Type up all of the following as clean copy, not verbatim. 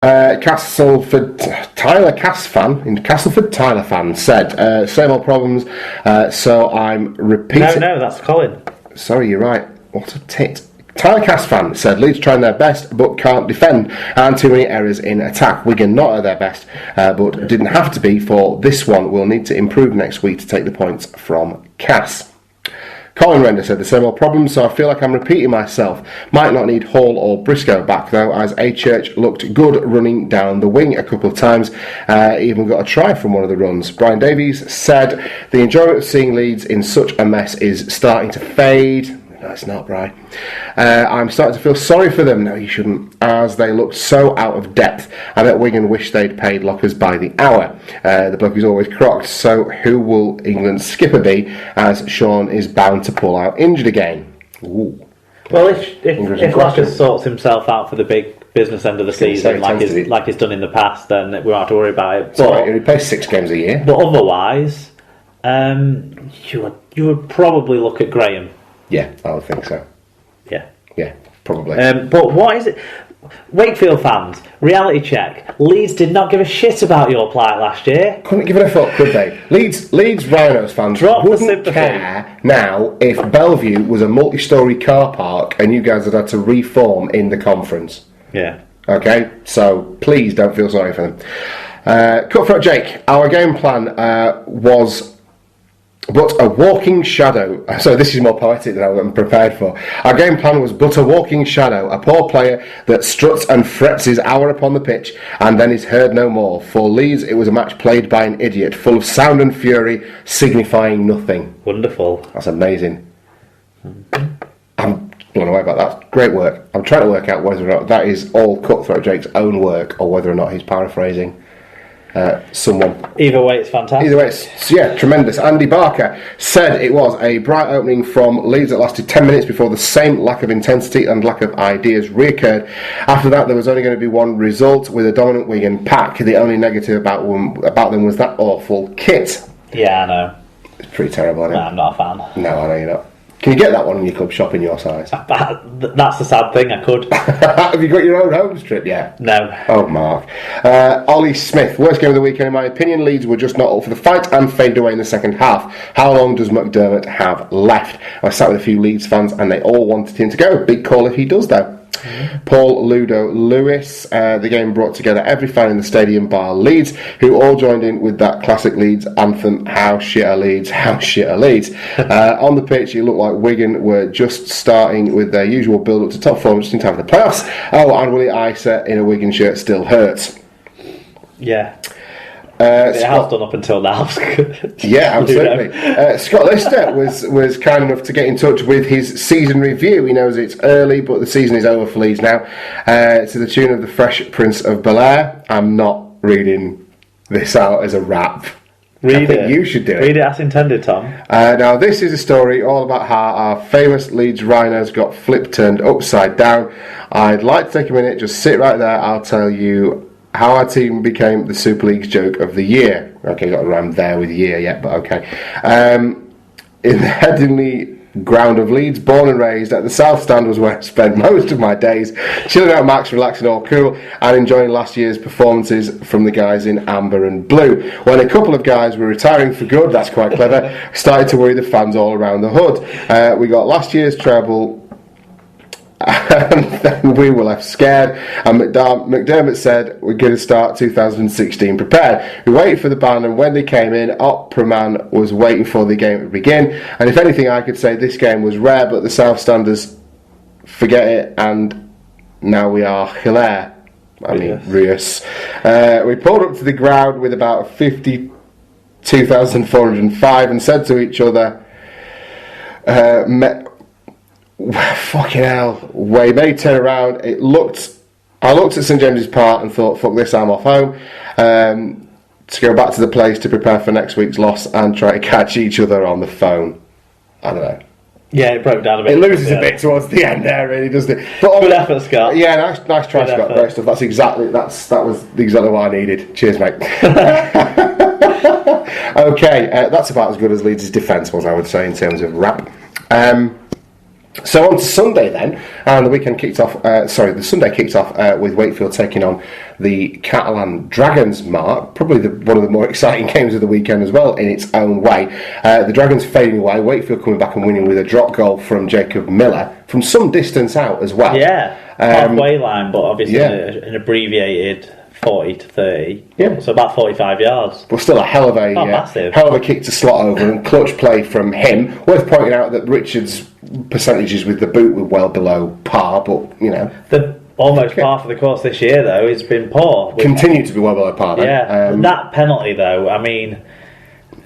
Castleford Tyler fan said, same old problems, so I'm repeating... No, that's Colin. Sorry, you're right. What a tit. Tyler Cass fan said, Leeds trying their best but can't defend, and too many errors in attack. Wigan not at their best, but didn't have to be for this one. We'll need to improve next week to take the points from Cass. Colin Render said the same old problems, so I feel like I'm repeating myself. Might not need Hall or Briscoe back though, as A-Church looked good running down the wing a couple of times, even got a try from one of the runs. Brian Davies said the enjoyment of seeing Leeds in such a mess is starting to fade. No, it's not, Brian. I'm starting to feel sorry for them. No, you shouldn't, as they looked so out of depth. I bet Wigan wish they'd paid lockers by the hour. The bloke is always crocked, so who will England's skipper be, as Sean is bound to pull out injured again? Ooh. Well, if Lockers sorts himself out for the big business end of the season, like he's done in the past, then we won't have to worry about it. But right, he plays 6 games a year. But otherwise, you would probably look at Graham. Yeah, I would think so. Yeah, probably. But what is it? Wakefield fans, reality check. Leeds did not give a shit about your plight last year. Couldn't give it a fuck, could they? Leeds Rhinos fans wouldn't care now if Bellevue was a multi-storey car park and you guys had to reform in the conference. Yeah. Okay, so please don't feel sorry for them. Cutthroat Jake, our game plan was... but a walking shadow. So this is more poetic than I'm prepared for. Our game plan was but a walking shadow, a poor player that struts and frets his hour upon the pitch and then is heard no more. For Leeds, it was a match played by an idiot, full of sound and fury, signifying nothing. Wonderful. That's amazing. I'm blown away about that. Great work. I'm trying to work out whether or not that is all Cutthroat Jake's own work or whether or not he's paraphrasing someone. Either way, it's fantastic. Either way, it's tremendous. Andy Barker said it was a bright opening from Leeds that lasted 10 minutes before the same lack of intensity and lack of ideas reoccurred. After that, there was only going to be one result with a dominant Wigan pack. The only negative about them was that awful kit. Yeah, I know. It's pretty terrible, isn't it? No, I'm not a fan. No, I know you're not. Can you get that one in your club shop in your size? That's the sad thing, I could. Have you got your own home strip yet? No. Oh, Mark. Ollie Smith, worst game of the weekend in my opinion. Leeds were just not up for the fight and faded away in the second half. How long does McDermott have left? I sat with a few Leeds fans and they all wanted him to go. Big call if he does, though. Paul Ludo Lewis, the game brought together every fan in the stadium bar Leeds, who all joined in with that classic Leeds anthem, how shit are Leeds, how shit are Leeds. On the pitch it looked like Wigan were just starting with their usual build up to top form just in time for the playoffs. Oh, and Willie Isa in a Wigan shirt still hurts. Yeah. It has done up until now. Yeah, absolutely. Scott Lister was kind enough to get in touch with his season review. He knows it's early, but the season is over for Leeds now. To the tune of The Fresh Prince of Bel-Air. I'm not reading this out as a rap. I think you should do it. Read it as intended, Tom. Now, this is a story all about how our famous Leeds Rhinos got turned upside down. I'd like to take a minute, just sit right there. I'll tell you how our team became the Super League's joke of the year. Okay, got a rhyme there with year yet, but okay. In the heavenly ground of Leeds, born and raised at the South Stand was where I spent most of my days, chilling out Max, relaxing all cool, and enjoying last year's performances from the guys in amber and blue. When a couple of guys were retiring for good, that's quite clever, started to worry the fans all around the hood. We got last year's treble, and then we were left scared, and McDermott said we're going to start 2016 prepared. We waited for the band, and when they came in, Opera Man was waiting for the game to begin, and if anything I could say this game was rare, but the South Standers forget it, and now we are hilaire. Rios. We pulled up to the ground with about 52,405 and said to each other, fucking hell, we may turn around. I looked at St James's Park and thought, fuck this, I'm off home, to go back to the place to prepare for next week's loss and try to catch each other on the phone. I don't know. Yeah, it broke down a bit. It loses a bit towards the end there, really, doesn't it? But good effort, Scott. Yeah, nice try, Scott. Great stuff. That was exactly what I needed. Cheers, mate. Okay, that's about as good as Leeds' defence was, I would say, in terms of rap. So on to Sunday then, and the weekend kicked off. The Sunday kicked off with Wakefield taking on the Catalan Dragons. Mark, probably one of the more exciting games of the weekend as well in its own way. The Dragons fading away, Wakefield coming back and winning with a drop goal from Jacob Miller from some distance out as well. Yeah, halfway line, but obviously an abbreviated 40 to 30. Yeah. So about 45 yards. But still a hell of a kick to slot over and clutch play from him. Worth pointing out that Richard's percentages with the boot were well below par, but the almost par for the course this year though has been poor. Continue to be well below par. Then. Yeah. That penalty though, I mean,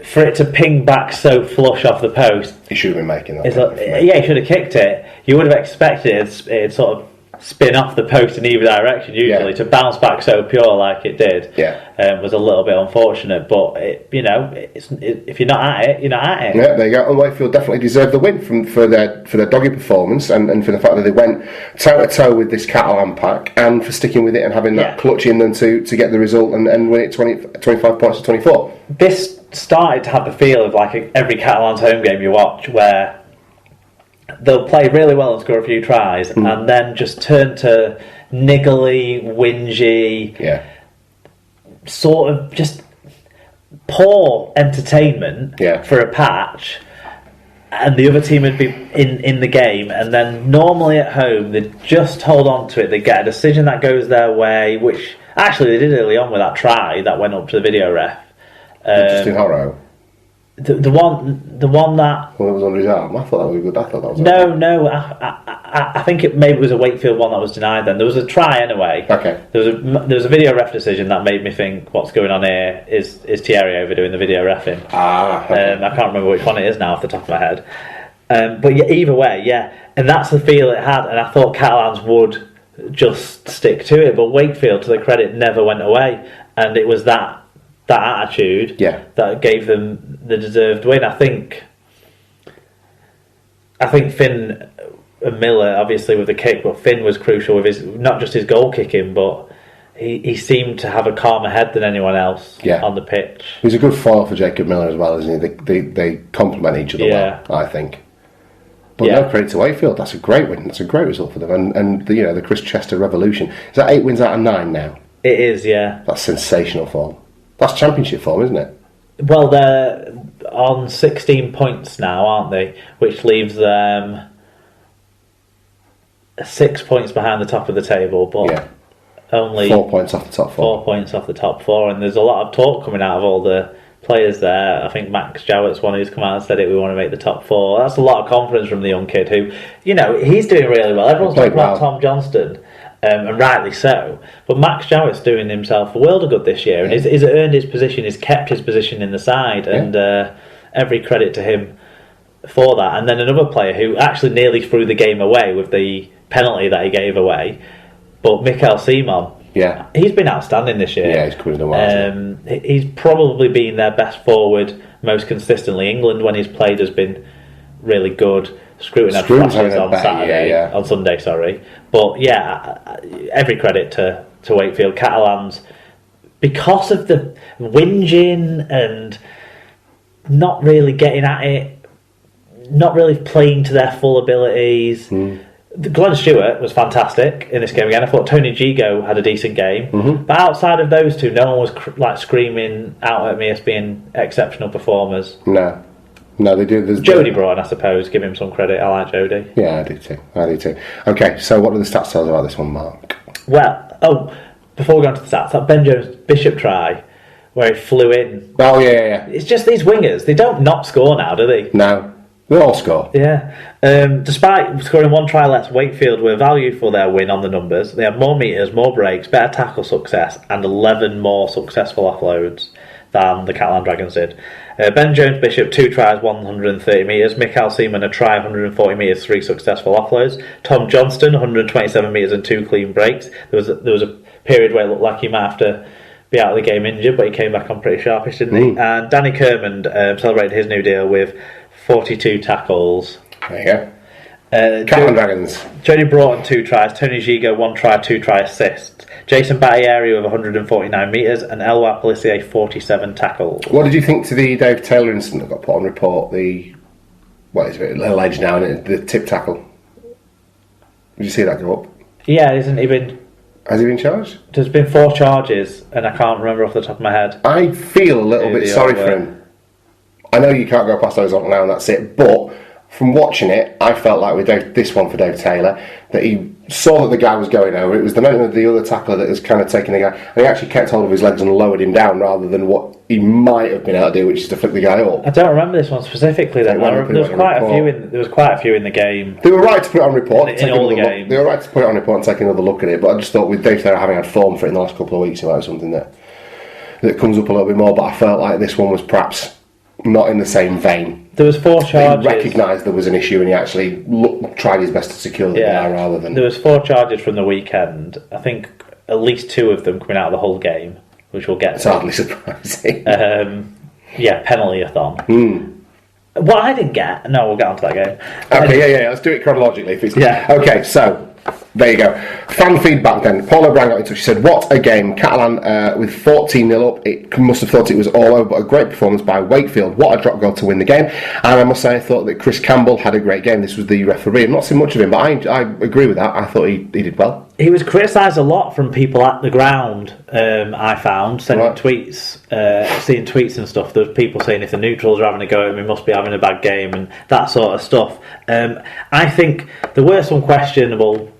for it to ping back so flush off the post, he should have been making that. He should have kicked it. You would have expected it sort of spin off the post in either direction usually. To bounce back so pure like it did was a little bit unfortunate, but if you're not at it, you're not at it. Yeah, there you go. And Wakefield definitely deserved the win for their doggy performance and for the fact that they went toe to toe with this Catalan pack and for sticking with it and having that clutch in them to get the result and win it 25 points to 24. This started to have the feel of like every Catalan's home game you watch where they'll play really well and score a few tries and then just turn to niggly, whingy, sort of just poor entertainment for a patch, and the other team would be in the game, and then normally at home they just hold on to it, they get a decision that goes their way, which actually they did early on with that try that went up to the video ref. Justin Horrow. The one that... Well, it was under his arm. I thought that was good. I thought that was... No. I think it maybe was a Wakefield one that was denied then. There was a try anyway. Okay. There was a video ref decision that made me think, what's going on here? Is Thierry overdoing the video refing? Okay. I can't remember which one it is now off the top of my head. But either way, and that's the feel it had, and I thought Catalans would just stick to it, but Wakefield, to their credit, never went away, and it was that attitude that gave them the deserved win. I think Finn and Miller obviously with the kick, but Finn was crucial with his not just his goal kicking, but he seemed to have a calmer head than anyone else on the pitch. He's a good foil for Jacob Miller as well, isn't he? They complement each other well, I think. But no credit to Wakefield. That's a great win. That's a great result for them. And the Chris Chester revolution. Is that 8 wins out of 9 now? It is, yeah. That's sensational form. That's championship form, isn't it? Well, they're on 16 points now, aren't they? Which leaves them 6 points behind the top of the table, but only 4 points off the top 4. 4 points off the top 4, and there's a lot of talk coming out of all the players there. I think Max Jowett's one who's come out and said it. We want to make the top 4. That's a lot of confidence from the young kid who, he's doing really well. Everyone's talking about Tom Johnston. And rightly so, but Max Jowett's doing himself a world of good this year, and he's earned his position, he's kept his position in the side, and every credit to him for that. And then another player who actually nearly threw the game away with the penalty that he gave away, but Mikael Simon, he's been outstanding this year. Yeah, he's coming in well. He's probably been their best forward most consistently. England, when he's played, has been really good. Scruton had flashes on Sunday, sorry. But every credit to Wakefield. Catalans, because of the whinging and not really getting at it, not really playing to their full abilities. Glenn Stewart was fantastic in this game again. I thought Tony Gigo had a decent game. But outside of those two, no one was screaming out at me as being exceptional performers. No, they do. Jody brought in, I suppose. Give him some credit. I like Jody. Yeah, I do too. Okay, so what do the stats tell us about this one, Mark? Well, before we go on to the stats, that Ben Jones Bishop try where he flew in. Oh, yeah. It's just these wingers. They don't not score now, do they? No. They all score. Yeah. Despite scoring 1 try less, Wakefield were valued for their win on the numbers. They had more metres, more breaks, better tackle success, and 11 more successful offloads than the Catalan Dragons did. Ben Jones Bishop, 2 tries, 130 metres. Mikael Seaman, a try, 140 metres, 3 successful offloads. Tom Johnston, 127 metres and 2 clean breaks. There was a period where it looked like he might have to be out of the game injured, but he came back on pretty sharpish, didn't he? And Danny Kermond celebrated his new deal with 42 tackles. There you go. Catalan Dragons. Jody Broughton, 2 tries. Tony Gigo, 1 try, 2 try assists. Jason Battieri with 149 metres, and Elwar Pelissier 47 tackles. What did you think to the Dave Taylor incident that got put on report? What is it, alleged now, the tip tackle? Did you see that go up? Yeah, isn't he been... Has he been charged? There's been 4 charges, and I can't remember off the top of my head. I feel a little bit sorry for him. I know you can't go past those on now and that's it, but from watching it, I felt like with this one for Dave Taylor, that he saw that the guy was going over. It was the moment of the other tackler that was kind of taking the guy, and he actually kept hold of his legs and lowered him down rather than what he might have been able to do, which is to flick the guy up. I don't remember this one specifically. Then there was quite a few in the game. They were right to put it on report. In all the games. They were right to put it on report and take another look at it. But I just thought with Dave Taylor having had form for it in the last couple of weeks, it might be something that comes up a little bit more. But I felt like this one was perhaps not in the same vein. There was 4 charges. He recognised there was an issue and he actually tried his best to secure the guy rather than... There was 4 charges from the weekend. I think at least 2 of them coming out of the whole game, which we'll get to. It's hardly surprising. Penalty-a-thon. What I didn't get... No, we'll get on to that game. Okay, let's do it chronologically. Okay, so... There you go. Fan feedback then. Paul O'Brien got in touch. She said, what a game. Catalan with 14-0 up. It must have thought it was all over, but a great performance by Wakefield. What a drop goal to win the game. And I must say, I thought that Chris Campbell had a great game. This was the referee. I've not seen much of him, but I agree with that. I thought he did well. He was criticised a lot from people at the ground, I found, sending tweets, seeing tweets and stuff. There's people saying if the neutrals are having a go at him, he must be having a bad game and that sort of stuff. I think there were some questionable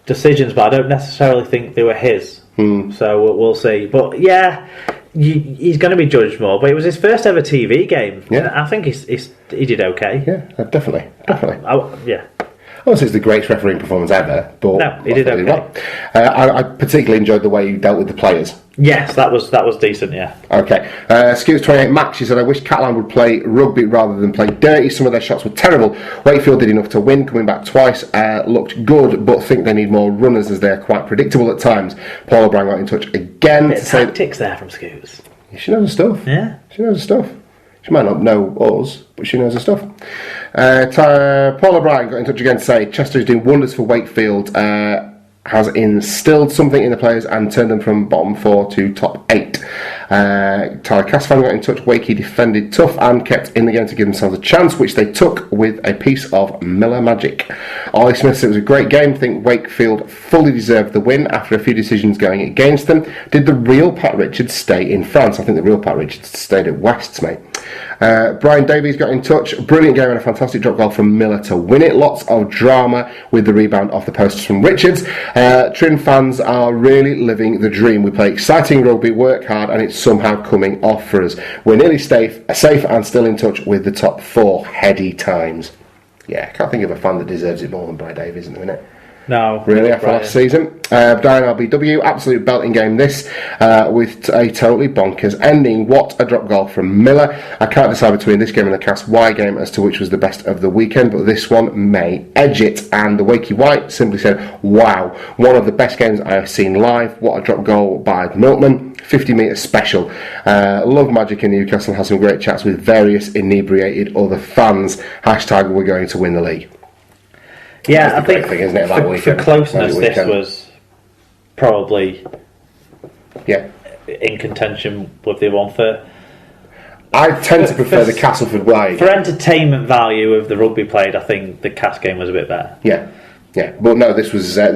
decisions, but I don't necessarily think they were his. So we'll see. But yeah, he's going to be judged more. But it was his first ever TV game. Yeah, I think he did okay. Yeah, definitely. Yeah. I won't say it's the greatest refereeing performance ever, but no, he did okay. Well. I particularly enjoyed the way he dealt with the players. Yes, that was decent, yeah. Okay. Scoots28 Max, she said, I wish Catalan would play rugby rather than play dirty. Some of their shots were terrible. Wakefield did enough to win, coming back twice. Looked good, but think they need more runners as they're quite predictable at times. Paul O'Brien got in touch again to say... tactics there from Scoots. She knows her stuff. Yeah. She knows her stuff. She might not know us, but she knows her stuff. Paul O'Brien got in touch again to say Chester is doing wonders for Wakefield, has instilled something in the players and turned them from bottom 4 to top 8. Tyler Casfan got in touch. Wakey defended tough and kept in the game to give themselves a chance, which they took with a piece of Miller magic. Ollie Smith said it was a great game. Think Wakefield fully deserved the win after a few decisions going against them. Did the real Pat Richards stay in France? I think the real Pat Richards stayed at Wests, mate. Brian Davies got in touch. Brilliant game and a fantastic drop goal from Miller to win it. Lots of drama with the rebound off the posts from Richards. Trim fans are really living the dream. We play exciting rugby, work hard, and it's somehow coming off for us. We're nearly safe and still in touch with the top 4. Heady times. Yeah, I can't think of a fan that deserves it more than Brian Davies in a minute. No. Really, after last season. Darren LBW, absolute belting game this, with a totally bonkers ending. What a drop goal from Miller. I can't decide between this game and the Cast Y game as to which was the best of the weekend, but this one may edge it. And the Wakey White simply said, wow, one of the best games I have seen live. What a drop goal by Milkman. 50 metre special. Love Magic in Newcastle. Has some great chats with various inebriated other fans. # we're going to win the league. Yeah, I think thing, isn't it, for closeness, this was probably in contention with the one for. I tend to prefer the Castleford way. For entertainment value of the rugby played, I think the Cast game was a bit better. Yeah, but no, this was it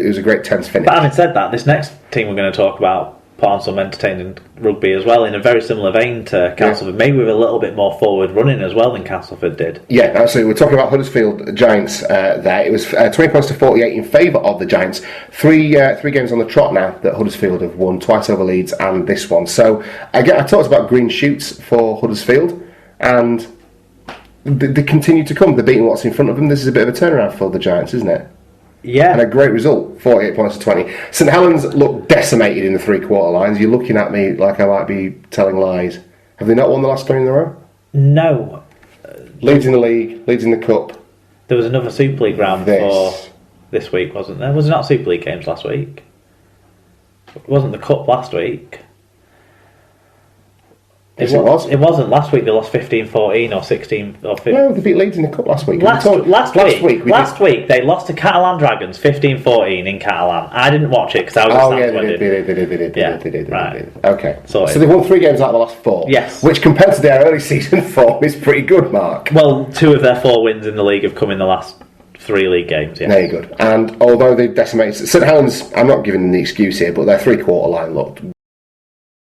was a great tense finish. But having said that, this next team we're going to talk about put on some entertaining rugby as well, in a very similar vein to Castleford, maybe with a little bit more forward running as well than Castleford did. Yeah, absolutely. We're talking about Huddersfield Giants there. It was 20 points to 48 in favour of the Giants. Three games on the trot now that Huddersfield have won, twice over Leeds and this one. So again, I talked about green shoots for Huddersfield, and they continue to come. They're beating what's in front of them. This is a bit of a turnaround for the Giants, isn't it? Yeah. And a great result, 48 points to 20. St Helens look decimated in the 3-quarter lines. You're looking at me like I might be telling lies. Have they not won the last 3 in a row? No. Leeds in the league, Leeds in the cup. There was another Super League round for this week, wasn't there? Was it not Super League games last week? It wasn't the cup last week. Yes, it was. It wasn't. Last week they lost 15-14 or 16 or 15. No, they beat Leeds in the cup last week. Last week they lost to Catalan Dragons 15-14 in Catalan. I didn't watch it because I was they did. Right. Okay. So they've won 3 games out of the last 4. Yes. Which compared to their early season form is pretty good, Mark. Well, 2 of their 4 wins in the league have come in the last 3 league games, yeah. Very good. And although they've decimated St Helens, I'm not giving them the excuse here, but their 3-quarter line looked